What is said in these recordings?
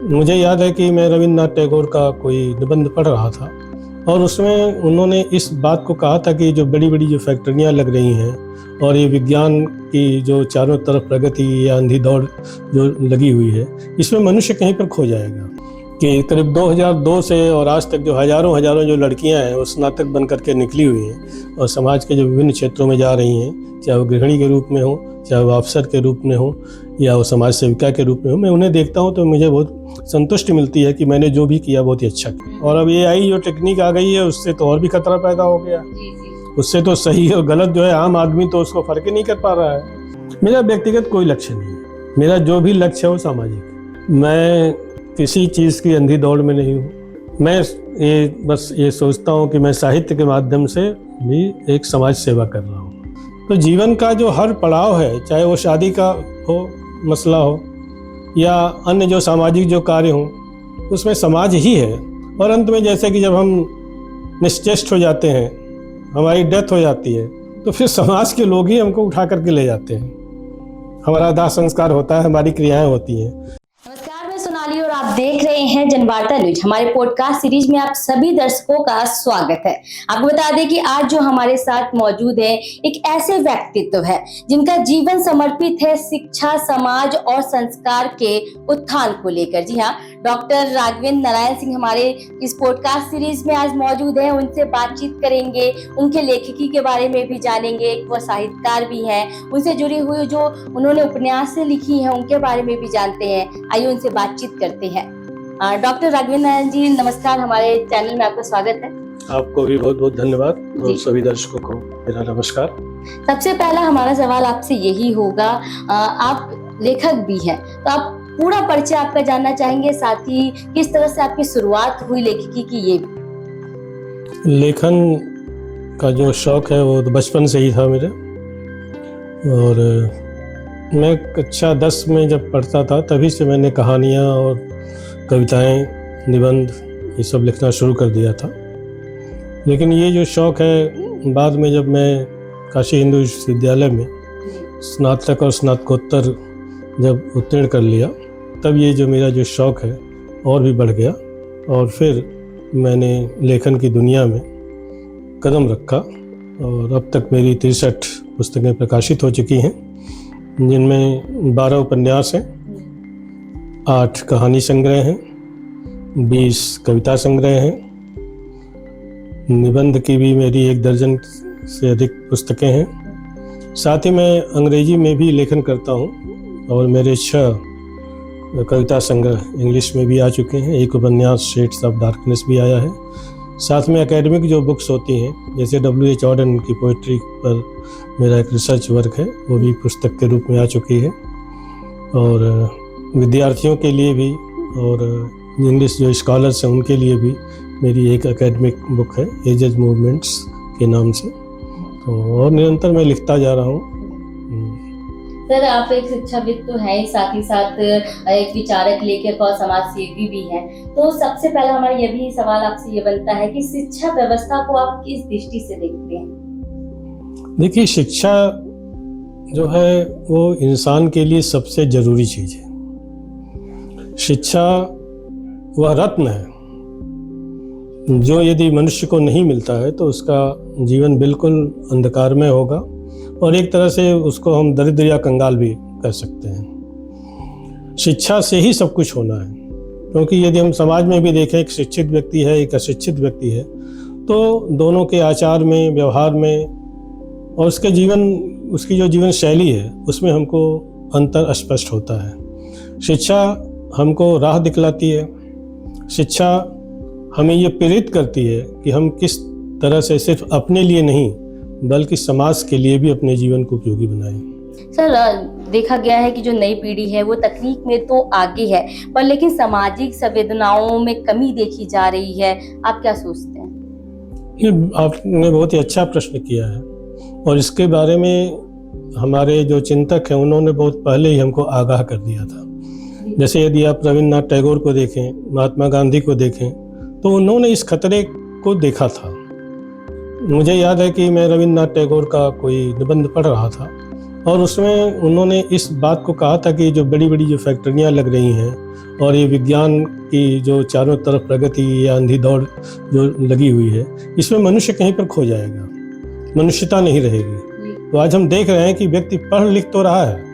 मुझे याद है कि मैं रविन्द्रनाथ टैगोर का कोई निबंध पढ़ रहा था और उसमें उन्होंने इस बात को कहा था कि जो बड़ी बड़ी जो फैक्ट्रियाँ लग रही हैं और ये विज्ञान की जो चारों तरफ प्रगति या अंधी दौड़ जो लगी हुई है, इसमें मनुष्य कहीं पर खो जाएगा। कि करीब 2002 से और आज तक जो हजारों जो लड़कियां हैं वो स्नातक बन करके निकली हुई हैं और समाज के जो विभिन्न क्षेत्रों में जा रही हैं, चाहे वो गृहिणी के रूप में हो, चाहे वो अफसर के रूप में हो या वो समाज सेविका के रूप में हो, मैं उन्हें देखता हूं तो मुझे बहुत संतुष्टि मिलती है कि मैंने जो भी किया बहुत ही अच्छा किया। और अब AI जो टेक्निक आ गई है उससे तो और भी खतरा पैदा हो गया। उससे तो सही और गलत जो है आम आदमी तो उसको फर्क ही नहीं कर पा रहा है। मेरा व्यक्तिगत कोई लक्ष्य नहीं है, मेरा जो भी लक्ष्य है वो सामाजिक। मैं किसी चीज़ की अंधी दौड़ में नहीं हूँ। मैं बस ये सोचता हूँ कि मैं साहित्य के माध्यम से भी एक समाज सेवा कर रहा हूँ। तो जीवन का जो हर पड़ाव है, चाहे वो शादी का हो मसला हो या अन्य जो सामाजिक जो कार्य हों, उसमें समाज ही है। और अंत में जैसे कि जब हम निश्चेष्ट हो जाते हैं, हमारी डेथ हो जाती है, तो फिर समाज के लोग ही हमको उठा करके ले जाते हैं। हमारा दाह संस्कार होता है, हमारी क्रियाएं होती हैं। नमस्कार, मैं सोनाली और आप देख रहे हैं जनवार्ता न्यूज। हमारे पॉडकास्ट सीरीज में आप सभी दर्शकों का स्वागत है। आपको बता दें कि आज जो हमारे साथ मौजूद है एक ऐसे व्यक्तित्व है जिनका जीवन समर्पित है शिक्षा, समाज और संस्कार के उत्थान को लेकर। जी हाँ, डॉक्टर राघवेंद्र नारायण सिंह हमारे इस पॉडकास्ट सीरीज में आज मौजूद है। उनसे बातचीत करेंगे, उनके लेखकी के बारे में भी जानेंगे। वो साहित्यकार भी हैं, उनसे जुड़ी हुई जो उन्होंने उपन्यासें लिखी हैं उनके बारे में भी जानते हैं। आइए उनसे बातचीत करते हैं। डॉक्टर राघवेंद्र नारायण जी, नमस्कार, हमारे चैनल में आपका स्वागत है। आपको भी बहुत बहुत धन्यवाद और सभी दर्शकों को मेरा नमस्कार। सबसे पहला हमारा सवाल आपसे यही होगा, आप लेखक भी हैं, तो आप पूरा परिचय आपका जानना चाहेंगे, साथ ही किस तरह से आपकी शुरुआत हुई लेखकी की। ये लेखन का जो शौक है वो तो बचपन से ही था मेरे। और मैं कक्षा 10 में जब पढ़ता था तभी से मैंने कहानियाँ और कविताएं, निबंध ये सब लिखना शुरू कर दिया था। लेकिन ये जो शौक़ है बाद में जब मैं काशी हिंदू विश्वविद्यालय में स्नातक और स्नातकोत्तर जब उत्तीर्ण कर लिया, तब ये जो मेरा जो शौक़ है और भी बढ़ गया और फिर मैंने लेखन की दुनिया में कदम रखा। और अब तक मेरी 63 पुस्तकें प्रकाशित हो चुकी हैं, जिनमें 12 उपन्यास हैं, 8 कहानी संग्रह हैं, 20 कविता संग्रह हैं, निबंध की भी मेरी 1 दर्जन से अधिक पुस्तकें हैं। साथ ही मैं अंग्रेजी में भी लेखन करता हूँ और मेरे 6 कविता संग्रह इंग्लिश में भी आ चुके हैं। 1 उपन्यास शेड्स ऑफ डार्कनेस भी आया है। साथ में एकेडमिक जो बुक्स होती हैं, जैसे W.H. Auden की पोइट्री पर मेरा एक रिसर्च वर्क है, वो भी पुस्तक के रूप में आ चुकी है। और विद्यार्थियों के लिए भी और इंग्लिश जो स्कॉलर्स हैं उनके लिए भी मेरी एक एकेडमिक बुक है, एजेस मूवमेंट्स के नाम से। तो और निरंतर मैं लिखता जा रहा हूँ। सर, आप एक शिक्षाविद तो हैं ही, साथ ही साथ एक विचारक, लेखक और समाज सेवी भी हैं। तो सबसे पहला हमारा ये भी सवाल आपसे ये बनता है कि शिक्षा व्यवस्था को आप किस दृष्टि से देखते हैं? देखिए, शिक्षा जो है वो इंसान के लिए सबसे जरूरी चीज़ है। शिक्षा वह रत्न है जो यदि मनुष्य को नहीं मिलता है तो उसका जीवन बिल्कुल अंधकारमय होगा और एक तरह से उसको हम दरिद्र या कंगाल भी कह सकते हैं। शिक्षा से ही सब कुछ होना है, क्योंकि यदि हम समाज में भी देखें, एक शिक्षित व्यक्ति है, एक अशिक्षित व्यक्ति है, तो दोनों के आचार में, व्यवहार में और उसकी जो जीवन शैली है उसमें हमको अंतर स्पष्ट होता है। शिक्षा हमको राह दिखलाती है। शिक्षा हमें ये प्रेरित करती है कि हम किस तरह से सिर्फ अपने लिए नहीं बल्कि समाज के लिए भी अपने जीवन को उपयोगी बनाएं। सर, देखा गया है कि जो नई पीढ़ी है वो तकनीक में तो आगे है, पर लेकिन सामाजिक संवेदनाओं में कमी देखी जा रही है। आप क्या सोचते हैं? ये आपने बहुत ही अच्छा प्रश्न किया है और इसके बारे में हमारे जो चिंतक हैं उन्होंने बहुत पहले ही हमको आगाह कर दिया था। जैसे यदि आप रविन्द्रनाथ टैगोर को देखें, महात्मा गांधी को देखें, तो उन्होंने इस खतरे को देखा था। मुझे याद है कि मैं रविन्द्रनाथ टैगोर का कोई निबंध पढ़ रहा था और उसमें उन्होंने इस बात को कहा था कि जो बड़ी बड़ी जो फैक्ट्रियाँ लग रही हैं और ये विज्ञान की जो चारों तरफ प्रगति या अंधी दौड़ जो लगी हुई है, इसमें मनुष्य कहीं पर खो जाएगा, मनुष्यता नहीं रहेगी। तो आज हम देख रहे हैं कि व्यक्ति पढ़ लिख तो रहा है,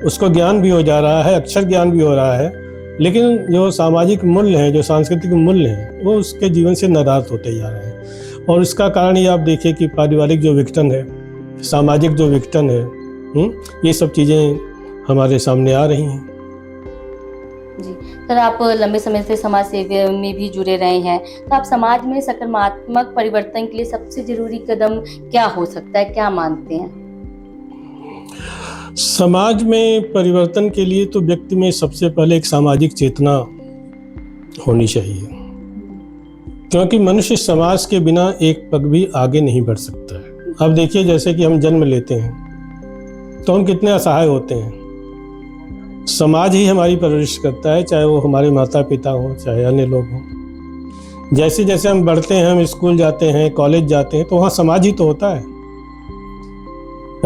उसको ज्ञान भी हो जा रहा है, अक्षर ज्ञान भी हो रहा है, लेकिन जो सामाजिक मूल्य हैं, जो सांस्कृतिक मूल्य हैं, वो उसके जीवन से नाराज होते जा रहे हैं। और इसका कारण ये आप देखिए कि पारिवारिक जो विघटन है, सामाजिक जो विघटन है, ये सब चीज़ें हमारे सामने आ रही हैं। जी सर, आप लंबे समय से समाज सेवा में भी जुड़े रहे हैं, तो आप समाज में सकारात्मक परिवर्तन के लिए सबसे जरूरी कदम क्या हो सकता है, क्या मानते हैं? समाज में परिवर्तन के लिए तो व्यक्ति में सबसे पहले एक सामाजिक चेतना होनी चाहिए, क्योंकि मनुष्य समाज के बिना एक पग भी आगे नहीं बढ़ सकता है। अब देखिए, जैसे कि हम जन्म लेते हैं तो हम कितने असहाय होते हैं, समाज ही हमारी परवरिश करता है, चाहे वो हमारे माता पिता हों, चाहे अन्य लोग हों। जैसे जैसे हम बढ़ते हैं, हम स्कूल जाते हैं, कॉलेज जाते हैं, तो वहाँ समाज ही तो होता है।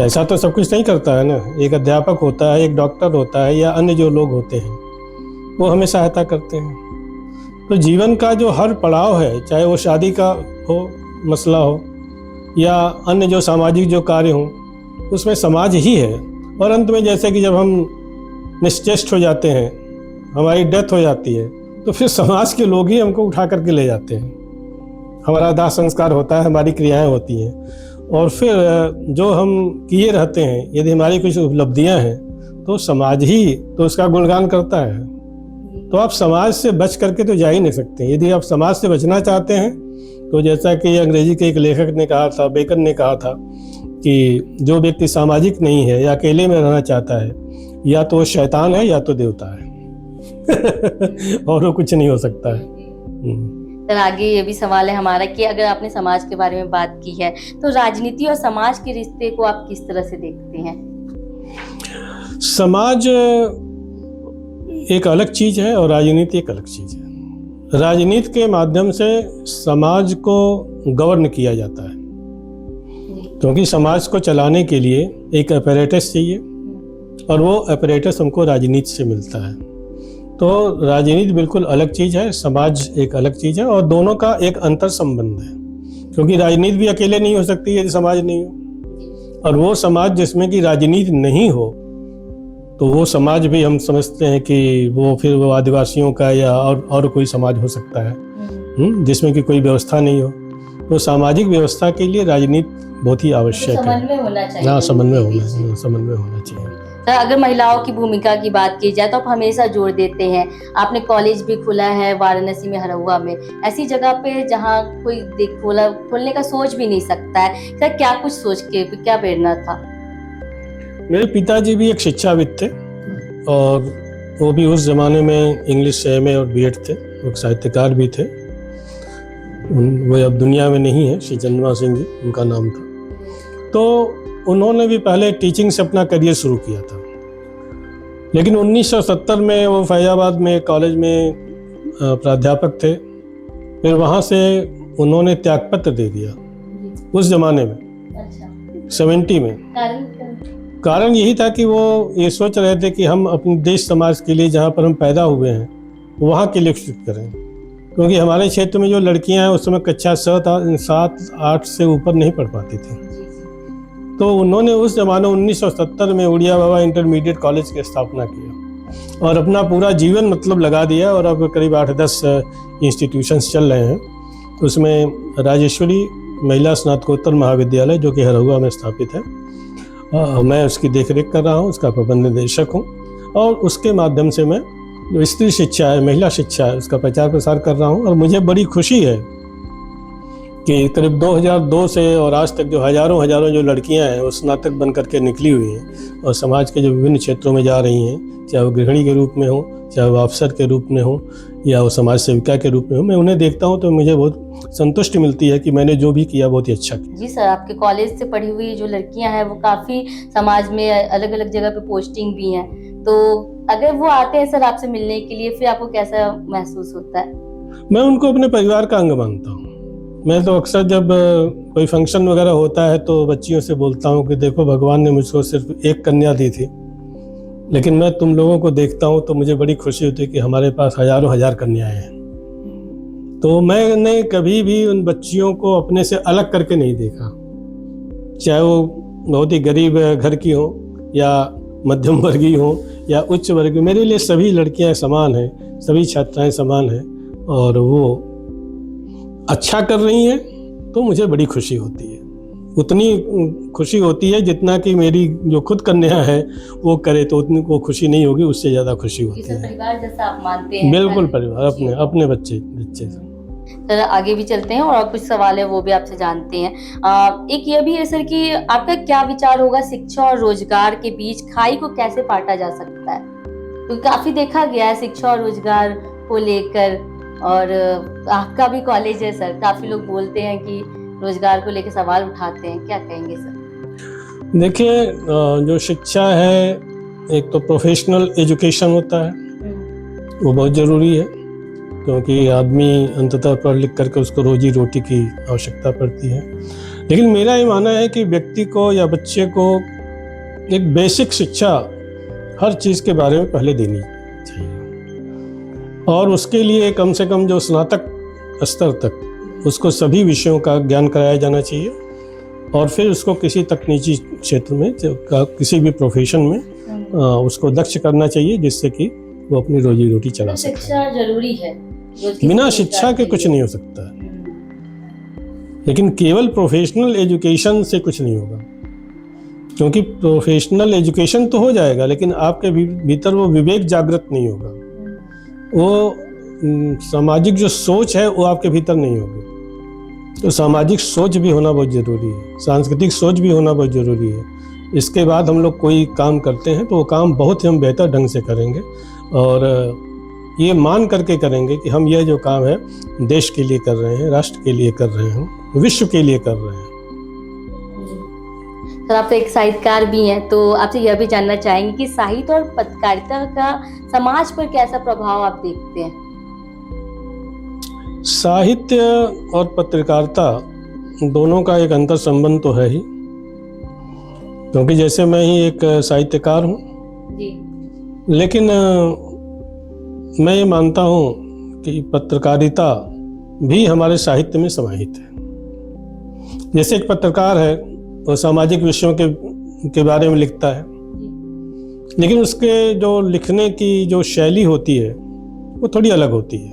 ऐसा तो सब कुछ नहीं करता है ना, एक अध्यापक होता है, एक डॉक्टर होता है, या अन्य जो लोग होते हैं वो हमें सहायता करते हैं। तो जीवन का जो हर पड़ाव है, चाहे वो शादी का हो मसला हो या अन्य जो सामाजिक जो कार्य हों, उसमें समाज ही है। और अंत में जैसे कि जब हम निश्चेष्ट हो जाते हैं, हमारी डेथ हो जाती है, तो फिर समाज के लोग ही हमको उठा करके ले जाते हैं। हमारा दाह संस्कार होता है, हमारी क्रियाएं होती हैं, और फिर जो हम किए रहते हैं, यदि हमारी कुछ उपलब्धियां हैं, तो समाज ही तो उसका गुणगान करता है। तो आप समाज से बच करके तो जा ही नहीं सकते। यदि आप समाज से बचना चाहते हैं, तो जैसा कि अंग्रेजी के एक लेखक ने कहा था, बेकन ने कहा था, कि जो व्यक्ति सामाजिक नहीं है या अकेले में रहना चाहता है, या तो वो शैतान है या तो देवता है। और वो कुछ नहीं हो सकता है। सर, आगे ये भी सवाल है हमारा कि अगर आपने समाज के बारे में बात की है, तो राजनीति और समाज के रिश्ते को आप किस तरह से देखते हैं? समाज एक अलग चीज है और राजनीति एक अलग चीज है। राजनीति के माध्यम से समाज को गवर्न किया जाता है, क्योंकि समाज को चलाने के लिए एक अपैरेटस चाहिए, और वो अपैरेटस हमको राजनीति से मिलता है। तो राजनीति बिल्कुल अलग चीज़ है, समाज एक अलग चीज़ है, और दोनों का एक अंतर संबंध है, क्योंकि राजनीति भी अकेले नहीं हो सकती यदि समाज नहीं हो, और वो समाज जिसमें कि राजनीति नहीं हो, तो वो समाज भी हम समझते हैं कि वो फिर वो आदिवासियों का या और कोई समाज हो सकता है, जिसमें कि कोई व्यवस्था नहीं हो। तो सामाजिक व्यवस्था के लिए राजनीति बहुत ही आवश्यक है। समन्वय होना चाहिए। हाँ, समन्वय होना चाहिए। सर, अगर महिलाओं की भूमिका की बात की जाए तो आप हमेशा जोर देते हैं, आपने कॉलेज भी खोला है वाराणसी में, हरहुआ में, ऐसी जगह पे जहाँ कोई खोलने का सोच भी नहीं सकता है। सर, क्या कुछ सोच के, क्या प्रेरणा था? मेरे पिताजी भी एक शिक्षाविद थे, और वो भी उस जमाने में इंग्लिश MA और BEd थे, वो साहित्यकार भी थे। वो अब दुनिया में नहीं है, श्री चंद्रमा सिंह जी उनका नाम था। तो उन्होंने भी पहले टीचिंग से अपना करियर शुरू किया था, लेकिन 1970 में वो फैजाबाद में कॉलेज में प्राध्यापक थे। फिर वहाँ से उन्होंने त्यागपत्र दे दिया उस जमाने में। अच्छा। 70 में। कारण यही था कि वो ये सोच रहे थे कि हम अपने देश समाज के लिए, जहाँ पर हम पैदा हुए हैं, वहाँ के लिए विकसित करें, क्योंकि हमारे क्षेत्र में जो लड़कियां हैं उस समय कक्षा 7-8 से ऊपर नहीं पढ़ पाती थी। तो उन्होंने उस जमाने 1970 में उड़िया बाबा इंटरमीडिएट कॉलेज की स्थापना किया, और अपना पूरा जीवन मतलब लगा दिया, और अब करीब 8-10 इंस्टीट्यूशंस चल रहे हैं। तो उसमें राजेश्वरी महिला स्नातकोत्तर महाविद्यालय, जो कि हरहुआ में स्थापित है, मैं उसकी देखरेख कर रहा हूँ, उसका प्रबंध निदेशक हूँ, और उसके माध्यम से मैं जो स्त्री शिक्षा है, महिला शिक्षा है, उसका प्रचार प्रसार कर रहा हूँ। और मुझे बड़ी खुशी है कि करीब 2002 से और आज तक जो हजारों जो लड़कियां हैं वो स्नातक बन करके निकली हुई हैं, और समाज के जो विभिन्न क्षेत्रों में जा रही हैं, चाहे वो गृहिणी के रूप में हो, चाहे वो अफसर के रूप में हो, या वो समाज सेविका के रूप में हो। मैं उन्हें देखता हूँ तो मुझे बहुत संतुष्टि मिलती है कि मैंने जो भी किया बहुत ही अच्छा किया। जी सर, आपके कॉलेज से पढ़ी हुई जो लड़कियां हैं वो काफ़ी समाज में अलग अलग जगह पे पोस्टिंग भी हैं, तो अगर वो आते हैं सर आपसे मिलने के लिए, फिर आपको कैसा महसूस होता है? मैं उनको अपने परिवार का अंग मानता हूँ। मैं तो अक्सर जब कोई फंक्शन वगैरह होता है तो बच्चियों से बोलता हूँ कि देखो भगवान ने मुझको सिर्फ एक कन्या दी थी, लेकिन मैं तुम लोगों को देखता हूँ तो मुझे बड़ी खुशी होती है कि हमारे पास हजारों हजार कन्याएं हैं। तो मैंने कभी भी उन बच्चियों को अपने से अलग करके नहीं देखा, चाहे वो बहुत ही गरीब घर की हो या मध्यम वर्गीय हो या उच्च वर्गीय। मेरे लिए सभी लड़कियां समान हैं, सभी छात्राएं समान हैं, और वो अच्छा कर रही हैं तो मुझे बड़ी खुशी होती है। उतनी खुशी होती है जितना कि मेरी जो खुद कन्या है वो करे तो उतनी को खुशी नहीं होगी, उससे ज़्यादा खुशी होती है। परिवार जैसा आप मानते हैं? बिल्कुल परिवार, अपने बच्चे से। सर आगे भी चलते हैं और कुछ सवाल है वो भी आपसे जानते हैं। एक ये भी है सर कि आपका क्या विचार होगा शिक्षा और रोजगार के बीच खाई को कैसे पाटा जा सकता है? तो काफी देखा गया है शिक्षा और रोजगार को लेकर, और आपका भी कॉलेज है सर, काफी लोग बोलते हैं कि रोजगार को लेकर सवाल उठाते हैं, क्या कहेंगे सर? देखिए, जो शिक्षा है, एक तो प्रोफेशनल एजुकेशन होता है, वो बहुत ज़रूरी है, क्योंकि आदमी अंततः पढ़ लिख करके उसको रोजी रोटी की आवश्यकता पड़ती है। लेकिन मेरा ये मानना है कि व्यक्ति को या बच्चे को एक बेसिक शिक्षा हर चीज़ के बारे में पहले देनी चाहिए, और उसके लिए कम से कम जो स्नातक स्तर तक उसको सभी विषयों का ज्ञान कराया जाना चाहिए, और फिर उसको किसी तकनीकी क्षेत्र में किसी भी प्रोफेशन में उसको दक्ष करना चाहिए, जिससे कि वो अपनी रोजी रोटी चला सके। शिक्षा जरूरी है, बिना शिक्षा के कुछ नहीं हो सकता है, लेकिन केवल प्रोफेशनल एजुकेशन से कुछ नहीं होगा, क्योंकि प्रोफेशनल एजुकेशन तो हो जाएगा लेकिन आपके भीतर वो विवेक जागृत नहीं होगा, वो सामाजिक जो सोच है वो आपके भीतर नहीं होगी। तो सामाजिक सोच भी होना बहुत ज़रूरी है, सांस्कृतिक सोच भी होना बहुत ज़रूरी है। इसके बाद हम लोग कोई काम करते हैं तो वो काम बहुत ही हम बेहतर ढंग से करेंगे, और ये मान करके करेंगे कि हम यह जो काम है देश के लिए कर रहे हैं, राष्ट्र के लिए कर रहे हैं, विश्व के लिए कर रहे हैं। सर आप एक साहित्यकार भी हैं, तो आपसे यह भी जानना चाहेंगे कि साहित्य और पत्रकारिता का समाज पर कैसा प्रभाव आप देखते हैं? साहित्य और पत्रकारिता दोनों का एक अंतर संबंध तो है ही, क्योंकि जैसे मैं ही एक साहित्यकार हूँ, लेकिन मैं ये मानता हूँ कि पत्रकारिता भी हमारे साहित्य में समाहित है। जैसे एक पत्रकार है वो सामाजिक विषयों के बारे में लिखता है, लेकिन उसके जो लिखने की जो शैली होती है वो थोड़ी अलग होती है।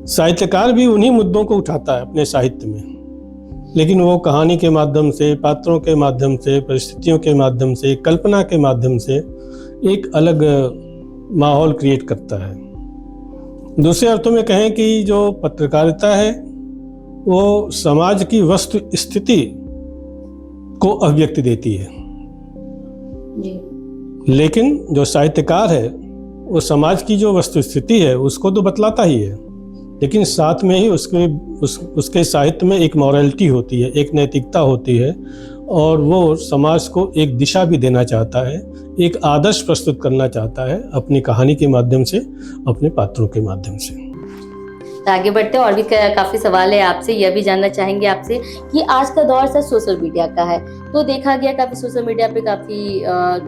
साहित्यकार भी उन्हीं मुद्दों को उठाता है अपने साहित्य में, लेकिन वो कहानी के माध्यम से, पात्रों के माध्यम से, परिस्थितियों के माध्यम से, कल्पना के माध्यम से एक अलग माहौल क्रिएट करता है। दूसरे अर्थों में कहें कि जो पत्रकारिता है वो समाज की वस्तु स्थिति को अभिव्यक्ति देती है, लेकिन जो साहित्यकार है वो समाज की जो वस्तु स्थिति है उसको तो बतलाता ही है, लेकिन साथ में ही उसके साहित्य में एक मॉरलिटी होती है, एक नैतिकता होती है, और वो समाज को एक दिशा भी देना चाहता है, एक आदर्श प्रस्तुत करना चाहता है अपनी कहानी के माध्यम से, अपने पात्रों के माध्यम से। आगे बढ़ते हैं, और भी काफी सवाल है आपसे। यह भी जानना चाहेंगे आपसे कि आज का दौर सर सोशल मीडिया का है, तो देखा गया काफी सोशल मीडिया पे काफी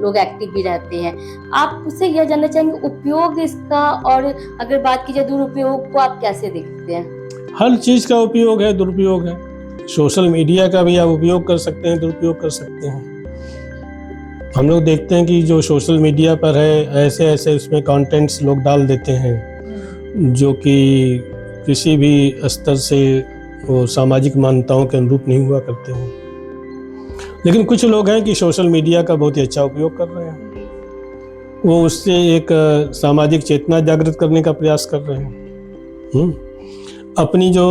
लोग एक्टिव भी रहते हैं। आप उससे यह जानना चाहेंगे उपयोग इसका, और अगर बात की जाए दुरुपयोग को आप कैसे देखते हैं? हर चीज का उपयोग है, दुरुपयोग है। सोशल मीडिया का भी आप उपयोग कर सकते हैं, दुरुपयोग कर सकते हैं। हम लोग देखते हैं कि जो सोशल मीडिया पर है ऐसे ऐसे उसमें कंटेंट्स लोग डाल देते हैं जो कि किसी भी स्तर से वो सामाजिक मान्यताओं के अनुरूप नहीं हुआ करते हैं। लेकिन कुछ लोग हैं कि सोशल मीडिया का बहुत ही अच्छा उपयोग कर रहे हैं, वो उससे एक सामाजिक चेतना जागृत करने का प्रयास कर रहे हैं, अपनी जो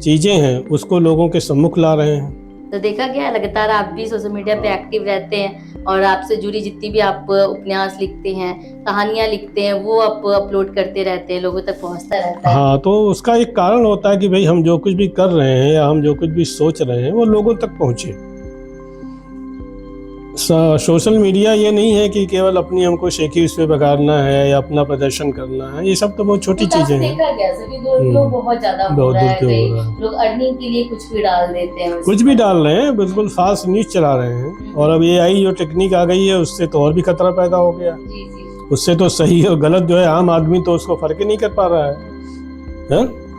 चीज़ें हैं उसको लोगों के सम्मुख ला रहे हैं। तो देखा गया लगातार आप भी सोशल मीडिया पे एक्टिव रहते हैं, और आपसे जुड़ी जितनी भी आप उपन्यास लिखते हैं, कहानियां लिखते हैं, वो आप अपलोड करते रहते हैं, लोगों तक पहुंचता रहता है। हाँ, तो उसका एक कारण होता है कि भाई हम जो कुछ भी कर रहे हैं या हम जो कुछ भी सोच रहे हैं वो लोगों तक पहुंचे। सोशल मीडिया ये नहीं है कि केवल अपनी हमको शेखी उस पे बगाड़ना है या अपना प्रदर्शन करना है, ये सब तो बहुत छोटी चीजें हैं। देखा गया सभी दुरुपयोग बहुत ज्यादा हो बहुत रहा है, दुरुपयोग हो कई रहा है। लोग अर्निंग के लिए कुछ भी डाल देते हैं, कुछ भी डाल रहे हैं, बिल्कुल फास्ट न्यूज चला रहे हैं। और अब AI जो टेक्निक आ गई है उससे तो और भी खतरा पैदा हो गया। जी जी। उससे तो सही और गलत जो है आम आदमी तो उसको फर्क ही नहीं कर पा रहा है।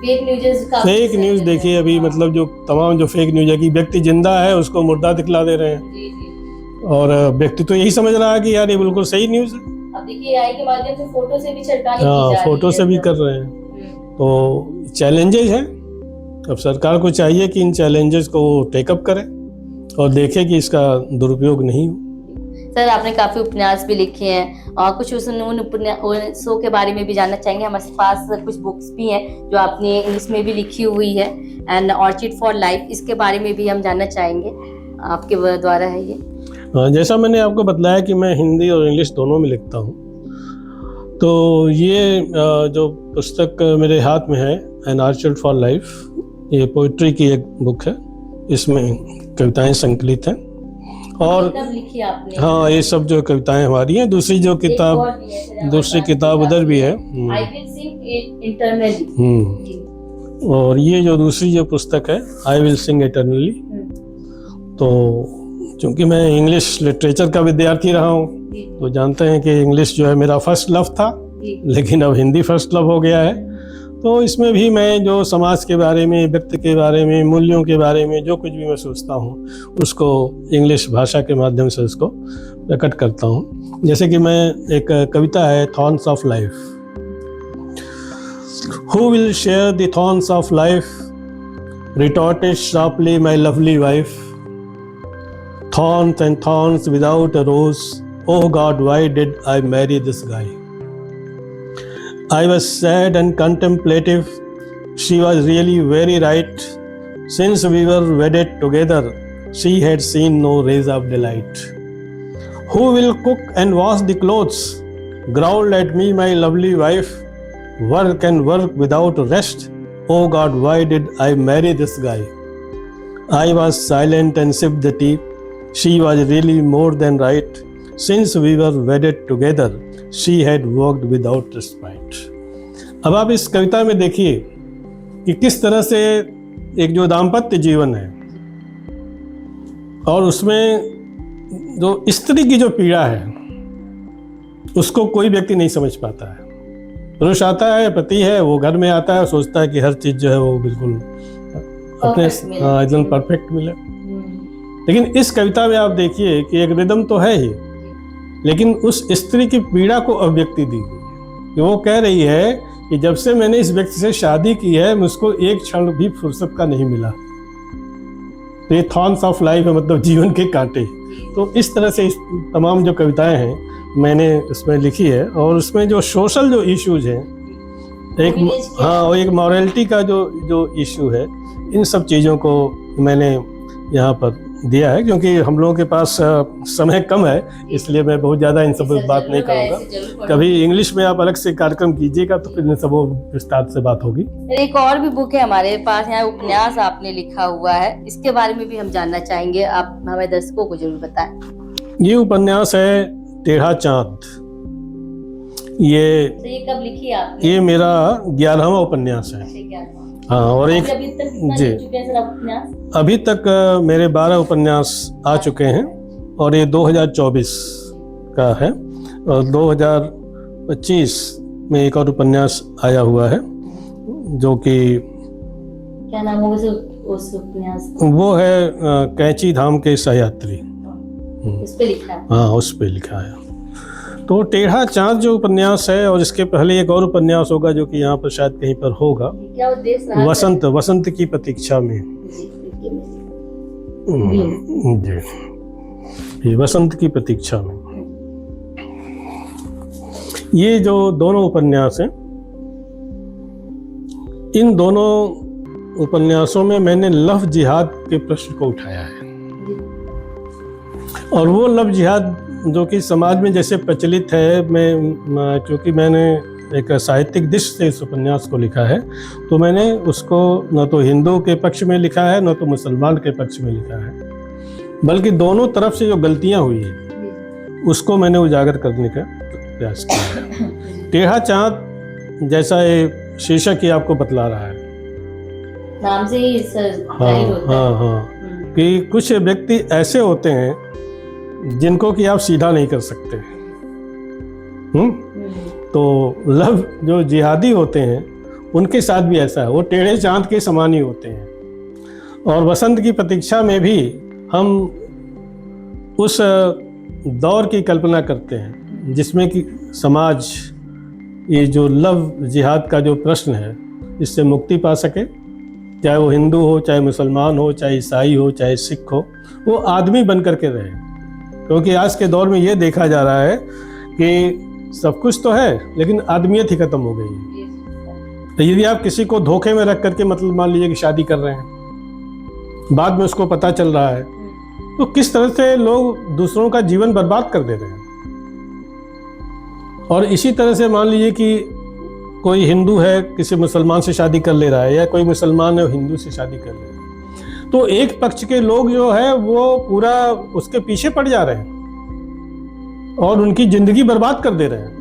फेक न्यूज देखिए अभी, मतलब जो तमाम जो फेक न्यूज है कि व्यक्ति जिंदा है उसको मुर्दा दिखला दे रहे हैं। जी जी। और व्यक्ति तो यही समझ रहा है कि यार ये बिल्कुल सही न्यूज है। अब देखिए AI के माध्यम से फोटो से भी छिड़कानी की जा रही है, फोटो से भी कर रहे हैं। तो चैलेंजेस हैं। अब सरकार को चाहिए कि इन चैलेंजेस को टेकअप करे और देखे कि इसका दुरुपयोग नहीं हो। सर, आपने काफी उपन्यास भी लिखे हैं और कुछ उन उपन्यासों के बारे में भी जानना चाहेंगे। हमारे पास कुछ बुक्स भी हैं जो आपने इंग्लिश में भी लिखी हुई है, एंड ऑर्चिड फॉर लाइफ, इसके बारे में भी हम जानना चाहेंगे, आपके द्वारा है ये। जैसा मैंने आपको बताया कि मैं हिंदी और इंग्लिश दोनों में लिखता हूँ, तो ये जो पुस्तक मेरे हाथ में है एन ऑर्चिड फॉर लाइफ, ये पोइट्री की एक बुक है। इसमें कविताएं संकलित हैं और लिखी आपने? हाँ, ये सब जो कविताएं हमारी हैं। दूसरी जो किताब, दूसरी किताब उधर भी है, आई विल सिंग इटर्नली। और ये जो दूसरी जो पुस्तक है आई विल सिंग इटर्नली, तो चूंकि मैं इंग्लिश लिटरेचर का विद्यार्थी रहा हूँ तो जानते हैं कि इंग्लिश जो है मेरा फर्स्ट लव था, लेकिन अब हिंदी फर्स्ट लव हो गया है। तो इसमें भी मैं जो समाज के बारे में, व्यक्ति के बारे में, मूल्यों के बारे में जो कुछ भी मैं सोचता हूँ उसको इंग्लिश भाषा के माध्यम से उसको प्रकट करता हूँ। जैसे कि मैं एक कविता है thorns of life. Who will share the thorns of life, retorted sharply my lovely wife. Thorns and thorns without a rose, oh God, why did I marry this guy? I was sad and contemplative, she was really very right. Since we were wedded together, she had seen no rays of delight. Who will cook and wash the clothes? Growled at me my lovely wife. Work and work without rest, oh God, why did I marry this guy? I was silent and sipped the tea. She was really more than right. Since we were wedded together, she had worked without respite. अब आप इस कविता में देखिए कि किस तरह से एक जो दाम्पत्य जीवन है और उसमें जो स्त्री की जो पीड़ा है उसको कोई व्यक्ति नहीं समझ पाता है। पुरुष आता है, पति है, वो घर में आता है और सोचता है कि हर चीज़ जो है वो बिल्कुल अपने एकदम परफेक्ट मिले। लेकिन इस कविता में आप देखिए कि एक रिदम तो है ही, लेकिन उस स्त्री की पीड़ा को अभिव्यक्ति दी गई है कि वो कह रही है कि जब से मैंने इस व्यक्ति से शादी की है मुझको एक क्षण भी फुर्सत का नहीं मिला। तो ये थॉर्न्स ऑफ लाइफ है, मतलब जीवन के कांटे। तो इस तरह से तमाम जो कविताएं हैं मैंने उसमें लिखी है और उसमें जो सोशल जो इश्यूज हैं, और एक मॉरलिटी का जो इशू है, इन सब चीज़ों को मैंने यहाँ पर दिया है। क्योंकि हम लोगों के पास समय कम है, इसलिए मैं बहुत ज़्यादा इन सब पर बात नहीं करूँगा। कभी इंग्लिश में आप अलग से कार्यक्रम कीजिएगा तो फिर इन सब विस्तार से बात होगी। एक और भी बुक है हमारे पास, यहाँ उपन्यास आपने लिखा हुआ है, इसके बारे में भी हम जानना चाहेंगे, आप हमारे दर्शकों को जरूर बताएं। ये उपन्यास है टेढ़ा चाँद। ये कब लिखी आपने? ये मेरा 11वां उपन्यास है। हाँ, और एक जी अभी तक मेरे 12 उपन्यास आ चुके हैं और ये 2024 का है और 2025 में एक और उपन्यास आया हुआ है जो कि क्या नाम होगा उस उपन्यास? वो है कैंची धाम के सहयात्री। उस पे लिखा है? हाँ, उस पे लिखा है। तो टेढ़ा चाँद जो उपन्यास है, और इसके पहले एक और उपन्यास होगा जो कि यहाँ पर शायद कहीं पर होगा, क्या उद्देश्य? वसंत की प्रतीक्षा में। जी, वसंत की प्रतीक्षा में। ये जो दोनों उपन्यास हैं, इन दोनों उपन्यासों में मैंने लव जिहाद के प्रश्न को उठाया है। और वो लव जिहाद जो कि समाज में जैसे प्रचलित है, मैं क्योंकि मैंने एक साहित्यिक दृष्टि से इस उपन्यास को लिखा है, तो मैंने उसको न तो हिंदू के पक्ष में लिखा है न तो मुसलमान के पक्ष में लिखा है। बल्कि दोनों तरफ से जो गलतियां हुई है उसको मैंने उजागर करने का प्रयास किया। टेढ़ा चाँद जैसा ये शीर्षक ही आपको बतला रहा है, नाम से ही जाहिर होता है। हाँ कि कुछ व्यक्ति ऐसे होते हैं जिनको कि आप सीधा नहीं कर सकते। तो लव जो जिहादी होते हैं उनके साथ भी ऐसा है, वो टेढ़े चाँद के समान ही होते हैं। और वसंत की प्रतीक्षा में भी हम उस दौर की कल्पना करते हैं जिसमें कि समाज ये जो लव जिहाद का जो प्रश्न है इससे मुक्ति पा सके, चाहे वो हिंदू हो, चाहे मुसलमान हो, चाहे ईसाई हो, चाहे सिख हो, वो आदमी बन करके रहे। क्योंकि आज के दौर में ये देखा जा रहा है कि सब कुछ तो है लेकिन आदमियत ही खत्म हो गई है। तो यदि आप किसी को धोखे में रख करके मतलब मान लीजिए कि शादी कर रहे हैं, बाद में उसको पता चल रहा है, तो किस तरह से लोग दूसरों का जीवन बर्बाद कर दे रहे हैं। और इसी तरह से मान लीजिए कि कोई हिंदू है किसी मुसलमान से शादी कर ले रहा है, या कोई मुसलमान है हिंदू से शादी कर ले रहा है, तो एक पक्ष के लोग जो है वो पूरा उसके पीछे पड़ जा रहे हैं और उनकी जिंदगी बर्बाद कर दे रहे हैं।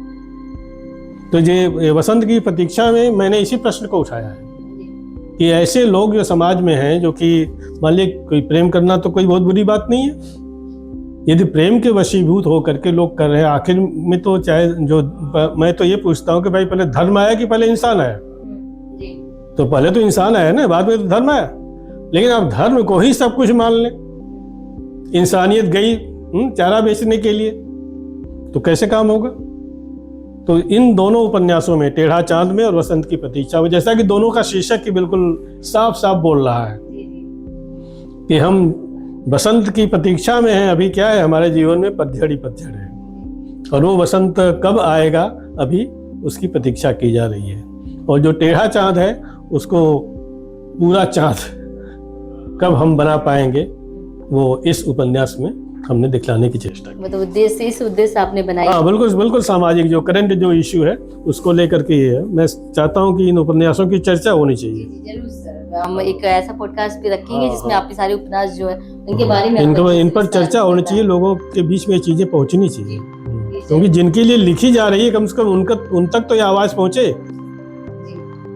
तो ये वसंत की प्रतीक्षा में मैंने इसी प्रश्न को उठाया है कि ऐसे लोग जो समाज में हैं, जो कि मान लीजिए कोई प्रेम करना तो कोई बहुत बुरी बात नहीं है, यदि प्रेम के वशीभूत हो करके लोग कर रहे हैं, आखिर में तो चाहे जो मैं तो ये पूछता हूँ कि भाई पहले धर्म आया कि पहले इंसान आया? तो पहले तो इंसान आया ना, बाद में तो धर्म आया। लेकिन आप धर्म को ही सब कुछ मान लें, इंसानियत गई चारा बेचने के लिए, तो कैसे काम होगा? तो इन दोनों उपन्यासों में, टेढ़ा चाँद में और वसंत की प्रतीक्षा में, जैसा कि दोनों का शीर्षक ही बिल्कुल साफ साफ बोल रहा है कि हम बसंत की प्रतीक्षा में है। अभी क्या है हमारे जीवन में? पतझड़ ही पतझड़ है, और वो बसंत कब आएगा अभी उसकी प्रतीक्षा की जा रही है। और जो टेढ़ा चाँद है उसको पूरा चाँद कब हम बना पाएंगे, वो इस उपन्यास में हमने दिखलाने की चेष्टा की। मतलब उद्देश्य, इस उद्देश्य आपने बनाई? हाँ बिल्कुल बिल्कुल, सामाजिक जो करंट जो इश्यू है उसको लेकर के ये है। मैं चाहता हूँ कि इन उपन्यासों की चर्चा होनी चाहिए। जरूर सर, हम एक ऐसा पॉडकास्ट भी रखेंगे जिसमें आपके सारे उपन्यास जो है उनके बारे में इन पर चर्चा होनी चाहिए, लोगों के बीच में ये चीजें पहुंचनी चाहिए, क्योंकि जिनके लिए लिखी जा रही है कम से कम उन तक तो ये आवाज पहुंचे।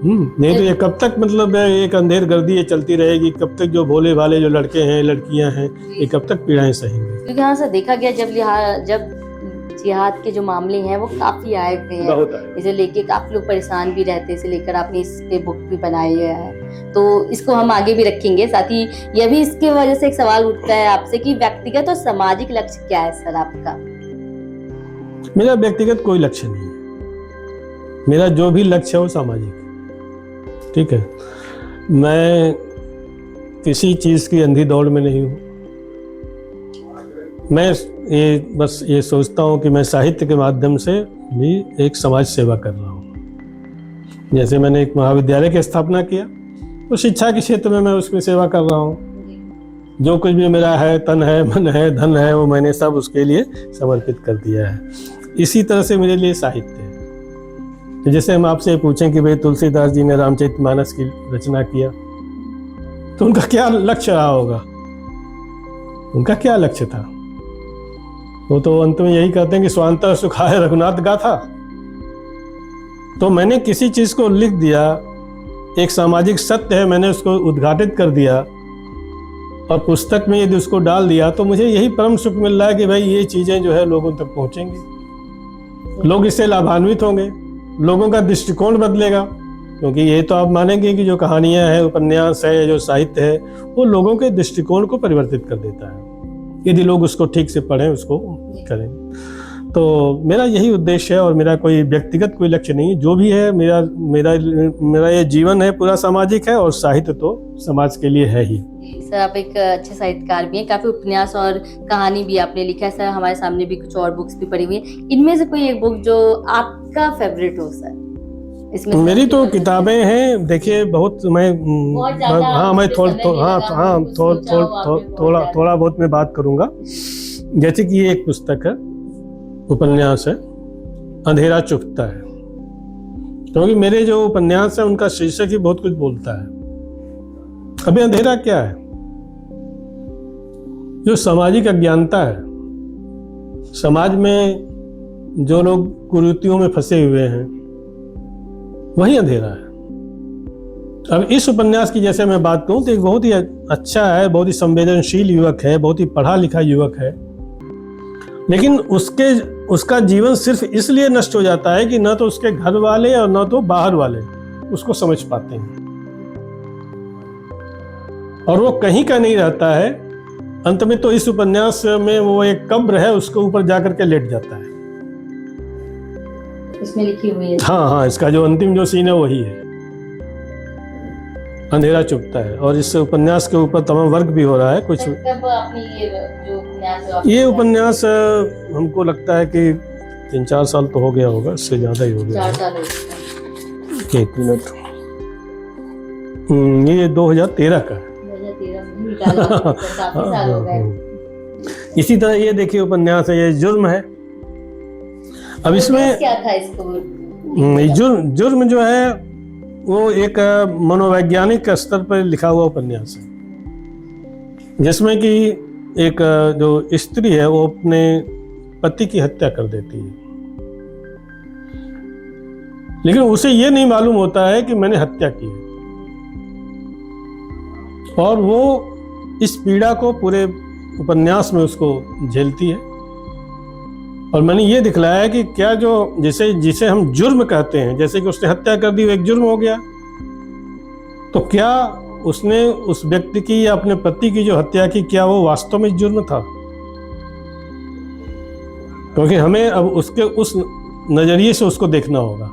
नहीं तो ये कब तक मतलब एक अंधेर गर्दी ये चलती रहेगी, कब तक जो भोले भाले जो लड़के हैं लड़कियां हैं ये कब तक पीड़ाएं सहेंगे? क्योंकि यहाँ से देखा गया जब जिहाद के जो मामले हैं वो काफी आए हुए हैं, इसे लेके काफी लोग परेशान भी रहते हैं, इसे लेकर आपने इस पे बुक भी बनाई है, तो इसको हम आगे भी रखेंगे। साथ ही यह भी इसके वजह से एक सवाल उठता है आपसे कि व्यक्तिगत और सामाजिक लक्ष्य क्या है सर आपका? मेरा व्यक्तिगत कोई लक्ष्य नहीं है, मेरा जो भी लक्ष्य है वो सामाजिक, ठीक है। मैं किसी चीज की अंधी दौड़ में नहीं हूँ। मैं बस ये सोचता हूँ कि मैं साहित्य के माध्यम से भी एक समाज सेवा कर रहा हूँ। जैसे मैंने एक महाविद्यालय की स्थापना किया, तो शिक्षा के क्षेत्र में मैं उसमें सेवा कर रहा हूँ। जो कुछ भी मेरा है, तन है, मन है, धन है, वो मैंने सब उसके लिए समर्पित कर दिया है। इसी तरह से मेरे लिए साहित्य है। तो जैसे हम आपसे पूछें कि भाई तुलसीदास जी ने रामचरितमानस की रचना किया, तो उनका क्या लक्ष्य रहा होगा? उनका क्या लक्ष्य था? वो तो अंत में यही कहते हैं कि स्वांतः सुखाय रघुनाथ गाथा। तो मैंने किसी चीज को लिख दिया, एक सामाजिक सत्य है, मैंने उसको उद्घाटित कर दिया और पुस्तक में यदि उसको डाल दिया, तो मुझे यही परम सुख मिल रहा है कि भाई ये चीजें जो है लोगों तक पहुंचेंगी, लोग इससे लाभान्वित होंगे, लोगों का दृष्टिकोण बदलेगा। क्योंकि ये तो आप मानेंगे कि जो कहानियां हैं, उपन्यास है, जो साहित्य है, वो लोगों के दृष्टिकोण को परिवर्तित कर देता है यदि लोग उसको ठीक से पढ़ें, उसको करें। तो मेरा यही उद्देश्य है और मेरा कोई व्यक्तिगत कोई लक्ष्य नहीं। जो भी है मेरा ये जीवन है पूरा सामाजिक है, और साहित्य तो समाज के लिए है ही। सर आप एक अच्छे साहित्यकार भी हैं, काफी उपन्यास और कहानी भी आपने लिखा है सर। हमारे सामने भी कुछ और बुक्स भी पड़ी हुई हैं, इनमें से कोई एक बुक जो आपका फेवरेट हो सर? इसमें मेरी तो किताबें हैं, देखिए बहुत मैं थोड़ा बहुत मैं बात करूंगा। जैसे कि ये एक पुस्तक है, उपन्यास है, अंधेरा चुभता है। क्योंकि मेरे जो उपन्यास है उनका शीर्षक ही बहुत कुछ बोलता है। अभी अंधेरा क्या है? जो सामाजिक अज्ञानता है, समाज में जो लोग कुरीतियों में फंसे हुए हैं, वही अंधेरा है। अब इस उपन्यास की जैसे मैं बात करूं तो एक बहुत ही अच्छा है, बहुत ही संवेदनशील युवक है, बहुत ही पढ़ा लिखा युवक है, लेकिन उसका जीवन सिर्फ इसलिए नष्ट हो जाता है कि न तो उसके घर वाले और न तो बाहर वाले उसको समझ पाते हैं, और वो कहीं का नहीं रहता है। अंत में तो इस उपन्यास में वो एक कब्र है, उसके ऊपर जाकर के लेट जाता है। इसमें लिखी हुई है। हाँ, इसका जो अंतिम जो सीन है वही है, अंधेरा चुभता है। और इस उपन्यास के ऊपर तमाम वर्क भी हो रहा है कुछ। कब आपने ये उपन्यास हमको लगता है कि 3-4 साल तो हो गया होगा, इससे ज्यादा ही हो गया। 4 साल हो गए। एक मिनट, ये 2013 का है। 2013 में निकाला, काफी साल हो गए। इसी तरह ये देखिए उपन्यास है, ये जुर्म है। अब इसमें क्या था इसको? जुर्म जो है वो एक मनोवैज्ञानिक स्तर पर लिखा हुआ उपन्यास है, जिसमें कि एक जो स्त्री है वो अपने पति की हत्या कर देती है, लेकिन उसे ये नहीं मालूम होता है कि मैंने हत्या की है, और वो इस पीड़ा को पूरे उपन्यास में उसको झेलती है। और मैंने ये दिखलाया है कि क्या जो जिसे हम जुर्म कहते हैं, जैसे कि उसने हत्या कर दी वो एक जुर्म हो गया, तो क्या उसने उस व्यक्ति की या अपने पति की जो हत्या की, क्या वो वास्तव में जुर्म था? क्योंकि हमें अब उसके उस नजरिए से उसको देखना होगा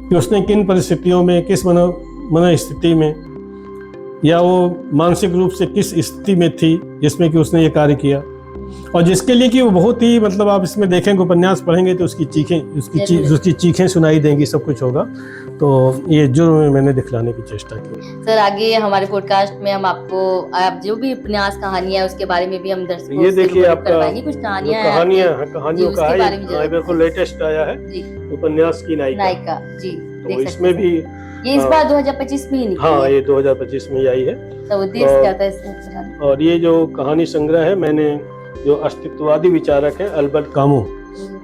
कि उसने किन परिस्थितियों में, किस मनोस्थिति में, या वो मानसिक रूप से किस स्थिति में थी जिसमें कि उसने ये कार्य किया, और जिसके लिए कि वो बहुत ही, मतलब आप इसमें देखेंगे, उपन्यास पढ़ेंगे तो उसकी चीखें सुनाई देंगी, सब कुछ होगा। तो ये जुर्म मैंने दिखलाने की चेष्टा की। सर, आगे हमारे पॉडकास्ट में हम आप जो भी उपन्यास कहानियां है उसके बारे में भी हम दर्शकों ये देखिए आपका कुछ कहानियां कहानियों का है, बिल्कुल लेटेस्ट आया है उपन्यास की नायिका जी। तो इसमें भी ये इस बार 2025 में ही निकली। हाँ, ये 2025 में आई है। तो उद्देश्य क्या था इसमें? और ये जो कहानी संग्रह है, मैंने जो अस्तित्ववादी विचारक हैं अल्बर्ट कामू,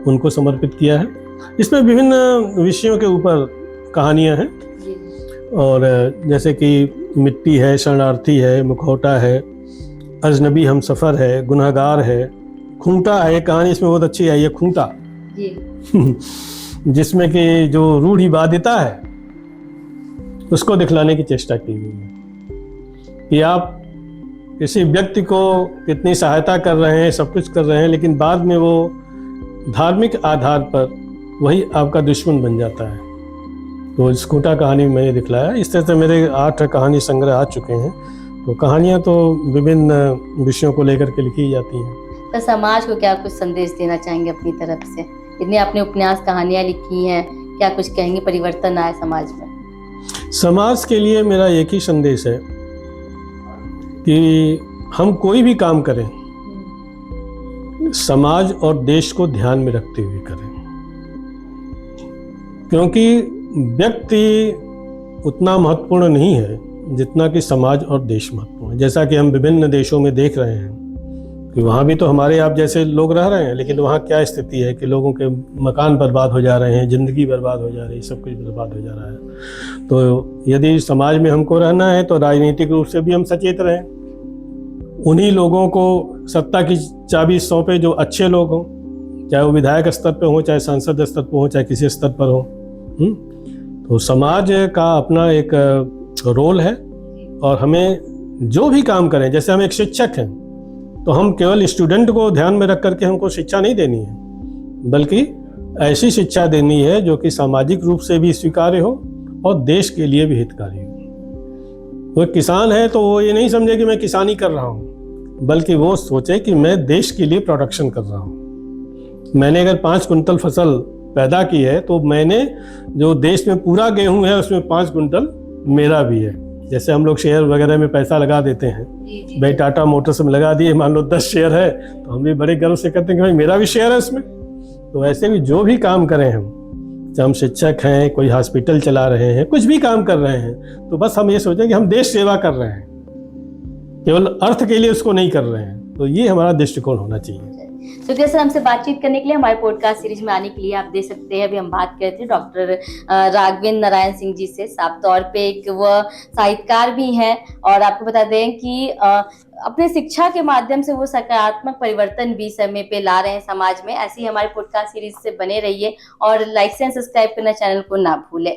उनको समर्पित किया है। इसमें विभिन्न विषयों के ऊपर कहानियां हैं, और जैसे कि मिट्टी है, शरणार्थी है, मुखौटा है, अजनबी हमसफर है, गुनहगार है, खूंटा है। कहानी इसमें बहुत अच्छी आई है, खूंटा, जिसमें कि जो रूढ़िवादिता है उसको दिखलाने की चेष्टा की गई है कि आप किसी व्यक्ति को कितनी सहायता कर रहे हैं, सब कुछ कर रहे हैं, लेकिन बाद में वो धार्मिक आधार पर वही आपका दुश्मन बन जाता है। तो इस खूंटा कहानी में मैंने दिखलाया। इस तरह से मेरे 8 कहानी संग्रह आ चुके हैं। तो कहानियाँ तो विभिन्न विषयों को लेकर के लिखी जाती हैं। तो समाज को क्या कुछ संदेश देना चाहेंगे अपनी तरफ से? इतनी आपने उपन्यास कहानियाँ लिखी हैं, क्या कुछ कहेंगे परिवर्तन आए समाज में? समाज के लिए मेरा एक ही संदेश है कि हम कोई भी काम करें, समाज और देश को ध्यान में रखते हुए करें, क्योंकि व्यक्ति उतना महत्वपूर्ण नहीं है जितना कि समाज और देश महत्वपूर्ण है। जैसा कि हम विभिन्न देशों में देख रहे हैं कि वहाँ भी तो हमारे आप जैसे लोग रह रहे हैं, लेकिन वहाँ क्या स्थिति है कि लोगों के मकान बर्बाद हो जा रहे हैं, ज़िंदगी बर्बाद हो जा रही है, सब कुछ बर्बाद हो जा रहा है। तो यदि समाज में हमको रहना है तो राजनीतिक रूप से भी हम सचेत रहें, उन्हीं लोगों को सत्ता की चाबी सौंपे जो अच्छे लोग हों, चाहे वो विधायक स्तर पर हो, चाहे सांसद स्तर पर हो, चाहे किसी स्तर पर हो। तो समाज का अपना एक रोल है, और हमें जो भी काम करें, जैसे हम एक शिक्षक हैं तो हम केवल स्टूडेंट को ध्यान में रख करके हमको शिक्षा नहीं देनी है, बल्कि ऐसी शिक्षा देनी है जो कि सामाजिक रूप से भी स्वीकार्य हो और देश के लिए भी हितकारी हो। वो किसान है तो वो ये नहीं समझे कि मैं किसानी कर रहा हूँ, बल्कि वो सोचे कि मैं देश के लिए प्रोडक्शन कर रहा हूँ। मैंने अगर 5 कुंटल फसल पैदा की है तो मैंने जो देश में पूरा गेहूं है उसमें 5 कुंटल मेरा भी है। जैसे हम लोग शेयर वगैरह में पैसा लगा देते हैं, भाई टाटा मोटर्स में लगा दिए, मान लो 10 शेयर है तो हम भी बड़े गर्व से कहते हैं कि भाई मेरा भी शेयर है उसमें। तो ऐसे भी जो भी काम करें हम शिक्षक हैं, कोई हॉस्पिटल चला रहे हैं, कुछ भी काम कर रहे हैं, तो बस हम ये सोचें कि हम देश सेवा कर रहे हैं, केवल अर्थ के लिए उसको नहीं कर रहे हैं। तो ये हमारा दृष्टिकोण होना चाहिए। शुक्रिया सर हमसे बातचीत करने के लिए, हमारे पॉडकास्ट सीरीज में आने के लिए। आप देख सकते हैं अभी हम बात कर रहे थे डॉक्टर राघवेंद्र नारायण सिंह जी से। साफ तौर पे एक वह साहित्यकार भी हैं और आपको बता दें कि अपने शिक्षा के माध्यम से वो सकारात्मक परिवर्तन भी समय पे ला रहे हैं समाज में। ऐसे ही हमारे पॉडकास्ट सीरीज से बने रहिए और लाइक एंड सब्सक्राइब करना चैनल को ना भूलें।